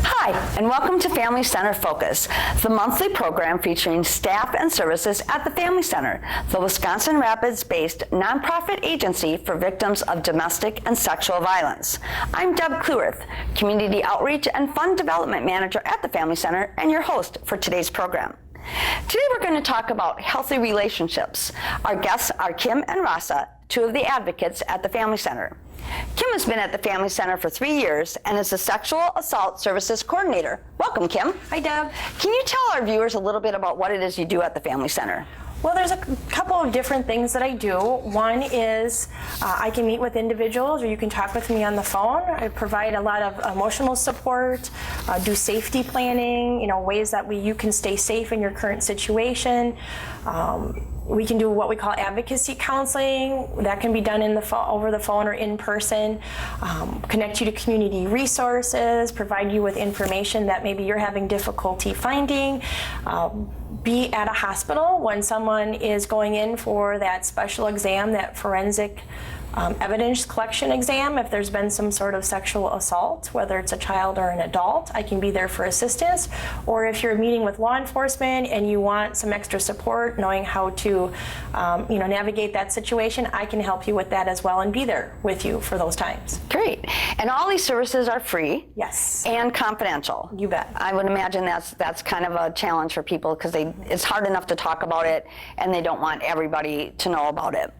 Hi, and welcome to Family Center Focus, the monthly program featuring staff and services at the Family Center, the Wisconsin Rapids-based nonprofit agency for victims of domestic and sexual violence. I'm Deb Kluwerth, Community Outreach and Fund Development Manager at the Family Center, and your host for today's program. Today we're going to talk about healthy relationships. Our guests are Kim and Rasa, two of the advocates at the Family Center. Kim has been at the Family Center for 3 years and is the Sexual Assault Services Coordinator. Welcome, Kim. Hi, Deb. Can you tell our viewers a little bit about what it is you do at the Family Center? Well, there's a couple of different things that I do. One is I can meet with individuals, or you can talk with me on the phone. I provide a lot of emotional support, do safety planning, ways that you can stay safe in your current situation. We can do what we call advocacy counseling. That can be done over the phone or in person. Connect you to community resources, provide you with information that maybe you're having difficulty finding. Be at a hospital when someone is going in for that special exam, that forensic evidence collection exam. If there's been some sort of sexual assault, whether it's a child or an adult, I can be there for assistance. Or if you're meeting with law enforcement and you want some extra support, knowing how to navigate that situation, I can help you with that as well and be there with you for those times. Great. And all these services are free. Yes. And confidential. You bet. I would imagine that's kind of a challenge for people because it's hard enough to talk about it and they don't want everybody to know about it.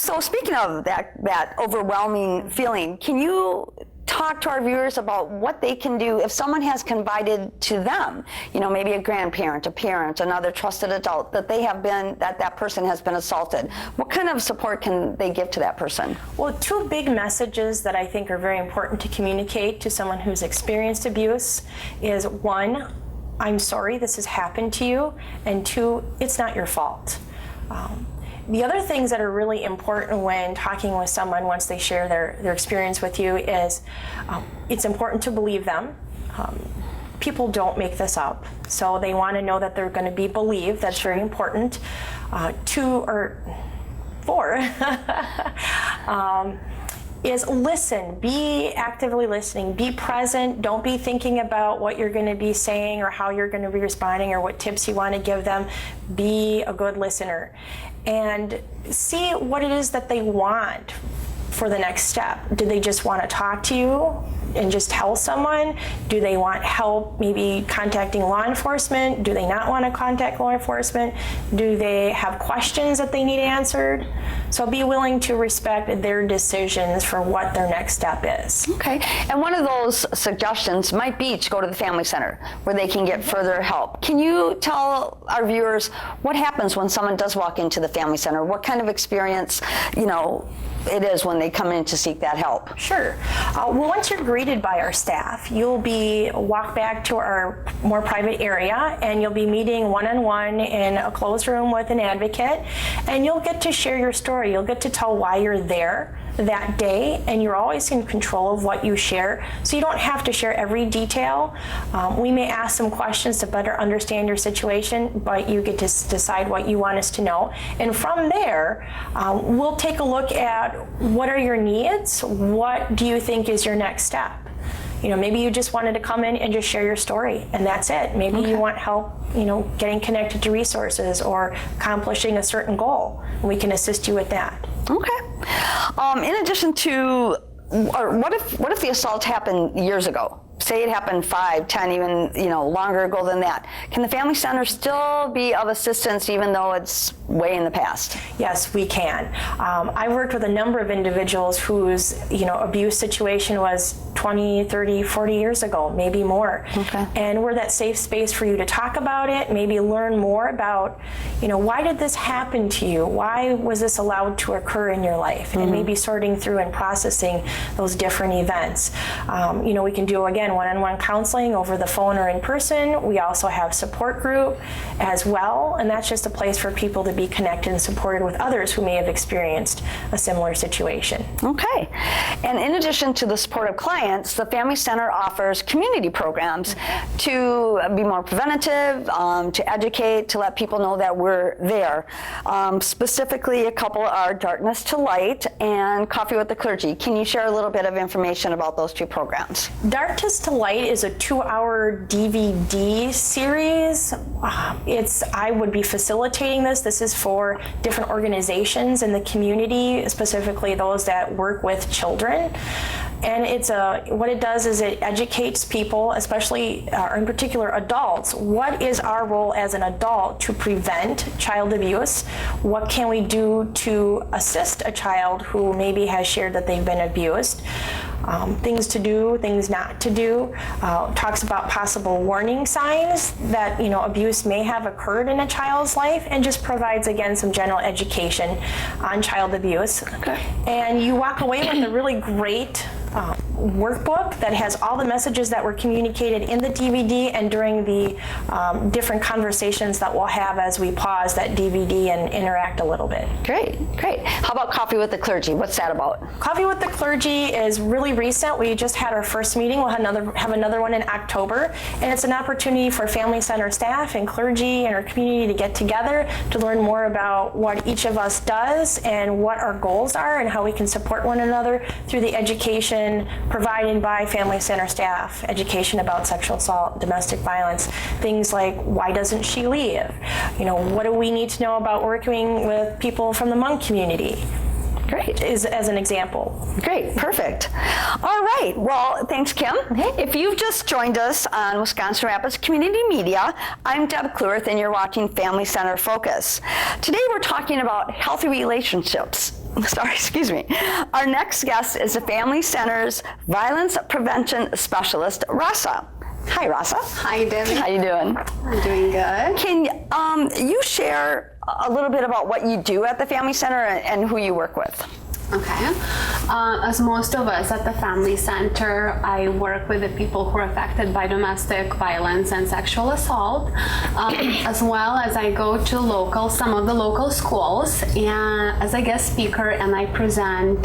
So speaking of that overwhelming feeling, can you talk to our viewers about what they can do if someone has confided to them, maybe a grandparent, a parent, another trusted adult, that person has been assaulted? What kind of support can they give to that person? Well, two big messages that I think are very important to communicate to someone who's experienced abuse is, one, I'm sorry this has happened to you, and two, it's not your fault. The other things that are really important when talking with someone once they share their experience with you is it's important to believe them. People don't make this up, so they want to know that they're going to be believed. That's very important. 2 or 4 is listen. Be actively listening. Be present. Don't be thinking about what you're going to be saying or how you're going to be responding or what tips you want to give them. Be a good listener and see what it is that they want for the next step. Do they just want to talk to you and just tell someone? Do they want help maybe contacting law enforcement? Do they not want to contact law enforcement? Do they have questions that they need answered? So be willing to respect their decisions for what their next step is. Okay, and one of those suggestions might be to go to the Family Center where they can get further help. Can you tell our viewers what happens when someone does walk into the Family Center? What kind of experience, it is when they come in to seek that help? Sure. Well, once you're greeted by our staff, you'll be walked back to our more private area and you'll be meeting one-on-one in a closed room with an advocate, and you'll get to share your story. You'll get to tell why you're there that day, and you're always in control of what you share, so you don't have to share every detail. We may ask some questions to better understand your situation, but you get to decide what you want us to know. And from there, we'll take a look at what are your needs, what do you think is your next step. Maybe you just wanted to come in and just share your story, and that's it. Maybe you want help, getting connected to resources or accomplishing a certain goal. We can assist you with that. Okay. In addition to, or what if the assault happened years ago? Say it happened 5, 10, even longer ago than that. Can the Family Center still be of assistance even though it's way in the past? Yes, we can. I've worked with a number of individuals whose abuse situation was 20, 30, 40 years ago, maybe more. Okay. And we're that safe space for you to talk about it, maybe learn more about, why did this happen to you? Why was this allowed to occur in your life? And maybe sorting through and processing those different events. We can do, again, one-on-one counseling over the phone or in person. We also have support group as well, and that's just a place for people to be connected and supported with others who may have experienced a similar situation. Okay. And in addition to the support of clients, the Family Center offers community programs to be more preventative, to educate, to let people know that we're there. Specifically, a couple are Darkness to Light and Coffee with the Clergy. Can you share a little bit of information about those two programs? Darkness to to Light is a 2-hour DVD series. I would be facilitating this. This is for different organizations in the community, specifically those that work with children. And what it does is it educates people, especially, or in particular adults, what is our role as an adult to prevent child abuse? What can we do to assist a child who maybe has shared that they've been abused? Things to do, things not to do. Talks about possible warning signs that abuse may have occurred in a child's life, and just provides again some general education on child abuse. Okay. And you walk away with a really great workbook that has all the messages that were communicated in the DVD and during the different conversations that we'll have as we pause that DVD and interact a little bit. Great. How about Coffee with the Clergy? What's that about? Coffee with the Clergy is really recent. We just had our first meeting. We'll have another one in October, and it's an opportunity for Family Center staff and clergy and our community to get together to learn more about what each of us does and what our goals are and how we can support one another through the education provided by Family Center staff, education about sexual assault, domestic violence, things like why doesn't she leave? What do we need to know about working with people from the Hmong community? Great. As an example. Great, perfect. All right, well, thanks, Kim. If you've just joined us on Wisconsin Rapids Community Media, I'm Deb Kluwerth, and you're watching Family Center Focus. Today we're talking about healthy relationships. Our next guest is the Family Center's Violence Prevention Specialist, Rasa. Hi, Rasa. Hi, Debbie. How you doing? I'm doing good. Can you share a little bit about what you do at the Family Center and who you work with? Okay. As most of us at the Family Center, I work with the people who are affected by domestic violence and sexual assault, as well as I go to some of the local schools and as a guest speaker, and I present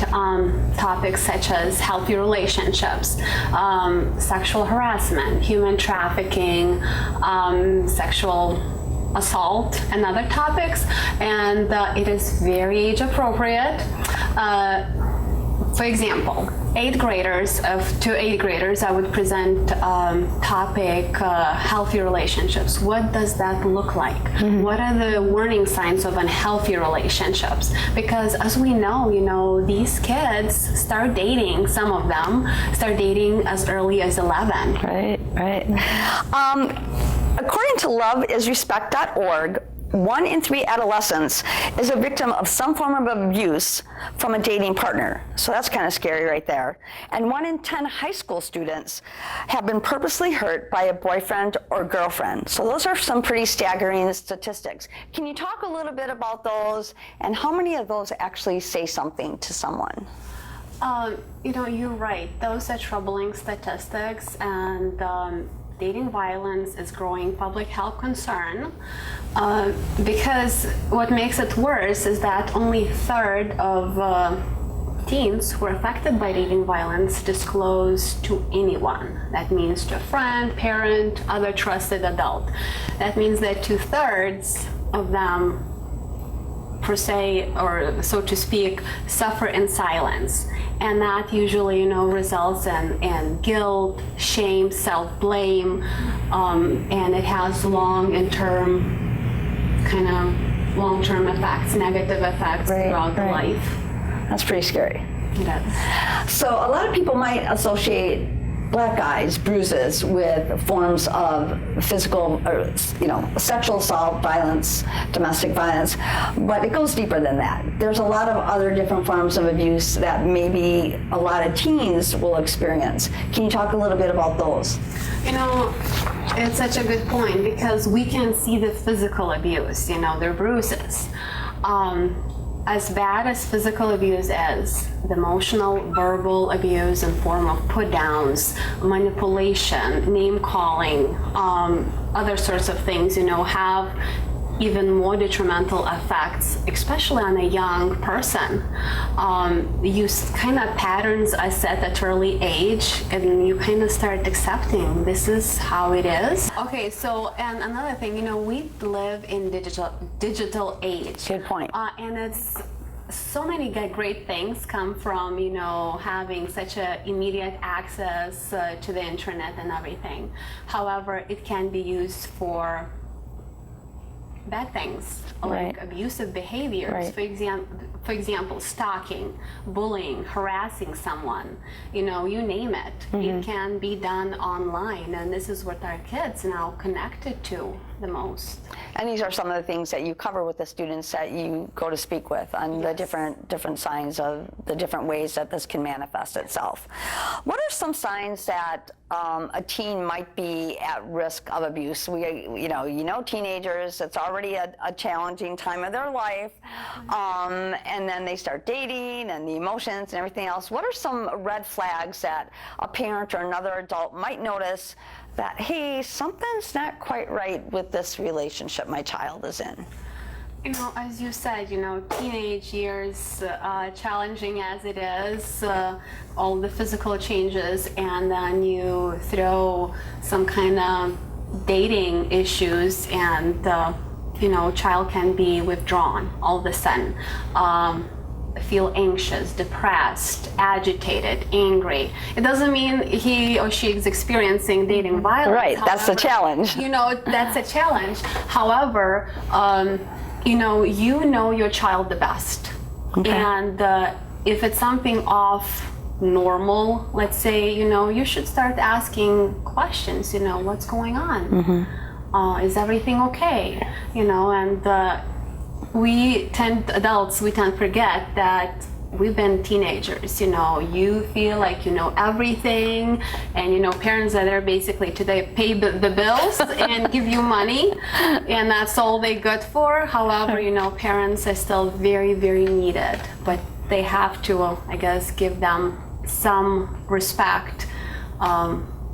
topics such as healthy relationships, sexual harassment, human trafficking, sexual assault and other topics, and it is very age appropriate. For example, 8th graders, to 8th graders, I would present topic healthy relationships. What does that look like? What are the warning signs of unhealthy relationships? Because as we know, these kids start dating, some of them start dating as early as 11. Right. According to loveisrespect.org, 1 in 3 adolescents is a victim of some form of abuse from a dating partner. So that's kind of scary right there. And 1 in 10 high school students have been purposely hurt by a boyfriend or girlfriend. So those are some pretty staggering statistics. Can you talk a little bit about those and how many of those actually say something to someone? You're right. Those are troubling statistics, and dating violence is growing public health concern because what makes it worse is that only 1/3 of teens who are affected by dating violence disclose to anyone. That means to a friend, parent, other trusted adult. That means that 2/3 of them, per se, or so to speak, suffer in silence. And that usually, results in guilt, shame, self-blame, and it has long-term effects, negative effects throughout the life. That's pretty scary. It is. So a lot of people might associate black eyes, bruises with forms of physical or sexual assault, violence, domestic violence, but it goes deeper than that. There's a lot of other different forms of abuse that maybe a lot of teens will experience. Can you talk a little bit about those? It's such a good point because we can see the physical abuse, their bruises. As bad as physical abuse is, the emotional, verbal abuse in form of put-downs, manipulation, name-calling, other sorts of things, have even more detrimental effects, especially on a young person. Patterns are set at early age, and you kind of start accepting this is how it is. Okay, so, and another thing, we live in digital age. Good point. And it's so many great things come from, having such a immediate access to the internet and everything. However, it can be used for bad things, like Right. abusive behaviors. Right. For example, stalking, bullying, harassing someone, you name it. It can be done online, and this is what our kids now connected to the most. And these are some of the things that you cover with the students that you go to speak with on the different signs of the different ways that this can manifest itself. What are some signs that a teen might be at risk of abuse? Teenagers, it's already a challenging time of their life, and then they start dating and the emotions and everything else. What are some red flags that a parent or another adult might notice that, hey, something's not quite right with this relationship my child is in? As you said, teenage years, challenging as it is, all the physical changes, and then you throw some kind of dating issues, and child can be withdrawn all of a sudden. Feel anxious, depressed, agitated, angry. It doesn't mean he or she is experiencing dating violence. Right, that's the challenge. That's a challenge. However, you know your child the best. Okay. And if it's something off normal, let's say, you should start asking questions, what's going on? Mm-hmm. Is everything okay? And adults tend to forget that we've been teenagers. You feel like you know everything, and parents are there basically to pay the bills and give you money, and that's all they good for. However, parents are still very, very needed, but they have to, I guess, give them some respect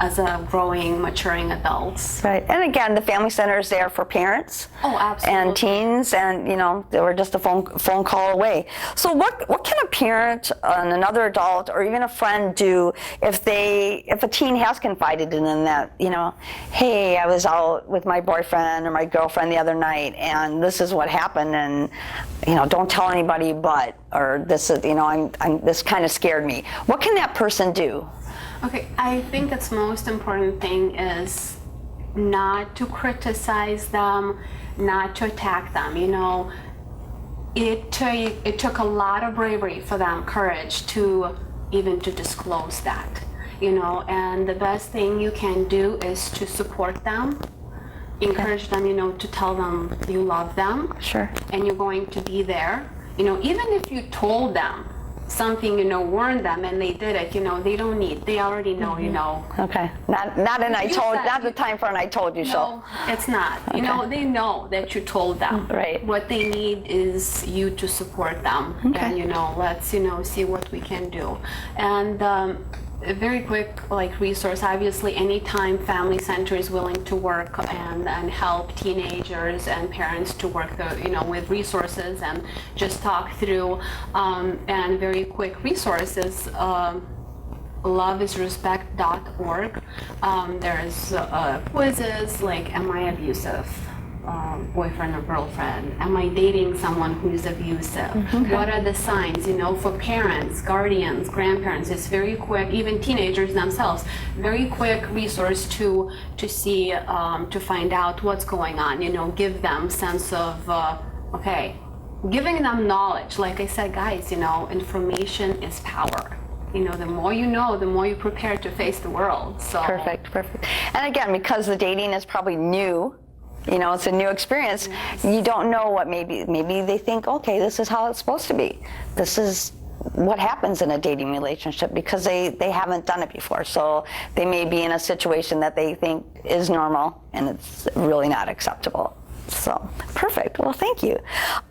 as a growing, maturing adults. Right, and again, the Family Center is there for parents. Oh, absolutely. And teens, and they were just a phone call away. So what can a parent and another adult or even a friend do if a teen has confided in them that, hey, I was out with my boyfriend or my girlfriend the other night and this is what happened, and don't tell anybody, or this is, this kind of scared me. What can that person do? Okay, I think that's most important thing is not to criticize them, not to attack them. It took a lot of bravery for them, courage to disclose that. And the best thing you can do is to support them, encourage them, to tell them you love them. Sure. And you're going to be there. Even if you told them something, warned them and they did it, they already know, Okay. Not the time for an I told you so. No, it's not. Okay. They know that you told them. Right. What they need is you to support them. Okay. And, let's, see what we can do. And a very quick resource, obviously, anytime Family Center is willing to work and help teenagers and parents to work with resources and just talk through, and very quick resources, loveisrespect.org. There's quizzes like, am I abusive? Boyfriend or girlfriend? Am I dating someone who's abusive? What are the signs? For parents, guardians, grandparents, it's very quick, even teenagers themselves, very quick resource to see, to find out what's going on, give them sense of, okay, giving them knowledge. Like I said, guys, information is power. The more you know, the more you prepare to face the world. So Perfect. And again, because the dating is probably new, it's a new experience. Yes. You don't know what maybe they think, okay, this is how it's supposed to be. This is what happens in a dating relationship, because they haven't done it before. So they may be in a situation that they think is normal and it's really not acceptable. So perfect. Well, thank you.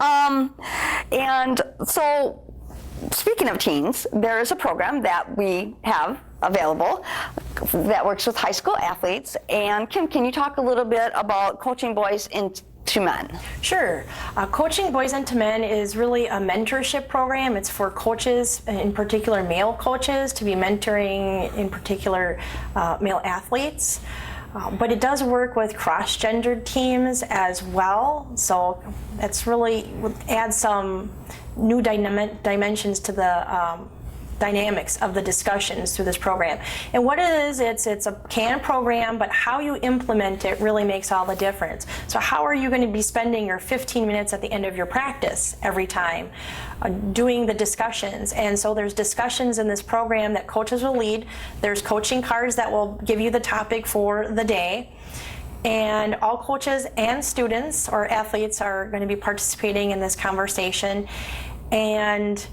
And so speaking of teens, there is a program that we have available that works with high school athletes. And Kim, can you talk a little bit about Coaching Boys into Men? Sure. Coaching Boys into Men is really a mentorship program. It's for coaches, in particular male coaches, to be mentoring, in particular, male athletes. But it does work with cross-gendered teams as well. So it's really adds some new dimensions to the dynamics of the discussions through this program. And what it is, it's a CAN program, but how you implement it really makes all the difference. So how are you going to be spending your 15 minutes at the end of your practice every time doing the discussions? And so there's discussions in this program that coaches will lead. There's coaching cards that will give you the topic for the day. And all coaches and students or athletes are going to be participating in this conversation. And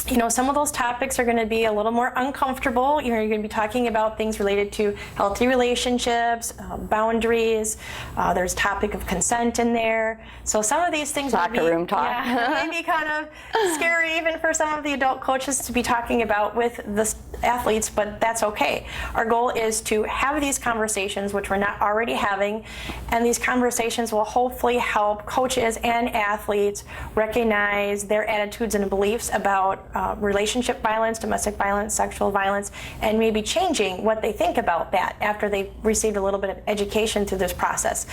you know, some of those topics are going to be a little more uncomfortable. You know, you're going to be talking about things related to healthy relationships, boundaries. There's topic of consent in there. So some of these things Locker room talk. may be kind of scary even for some of the adult coaches to be talking about with the athletes, but that's okay. Our goal is to have these conversations, which we're not already having, and these conversations will hopefully help coaches and athletes recognize their attitudes and beliefs about relationship violence, domestic violence, sexual violence, and maybe changing what they think about that after they've received a little bit of education through this process.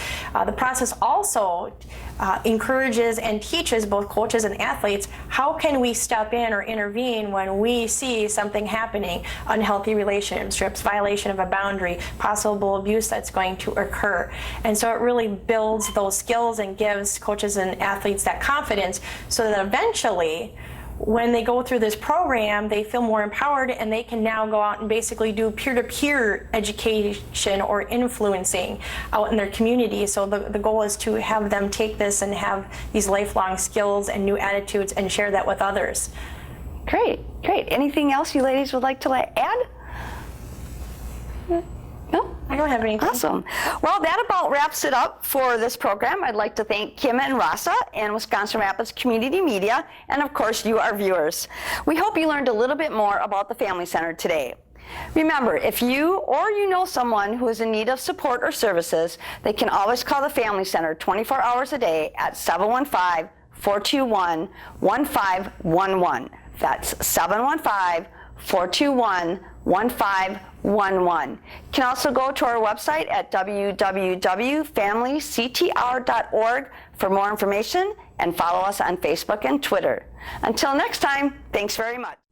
The process also encourages and teaches both coaches and athletes how can we step in or intervene when we see something happening, unhealthy relationships, violation of a boundary, possible abuse that's going to occur. And so it really builds those skills and gives coaches and athletes that confidence so that eventually when they go through this program, they feel more empowered and they can now go out and basically do peer-to-peer education or influencing out in their community. So the goal is to have them take this and have these lifelong skills and new attitudes and share that with others. Great, great. Anything else you ladies would like to add? No? I don't have anything. Awesome. Well, that about wraps it up for this program. I'd like to thank Kim and Rasa and Wisconsin Rapids Community Media, and of course you, our viewers. We hope you learned a little bit more about the Family Center today. Remember, if you or you know someone who is in need of support or services, they can always call the Family Center 24 hours a day at 715-421-1511. That's 715-421-1511. You can also go to our website at www.familyctr.org for more information and follow us on Facebook and Twitter. Until next time, thanks very much.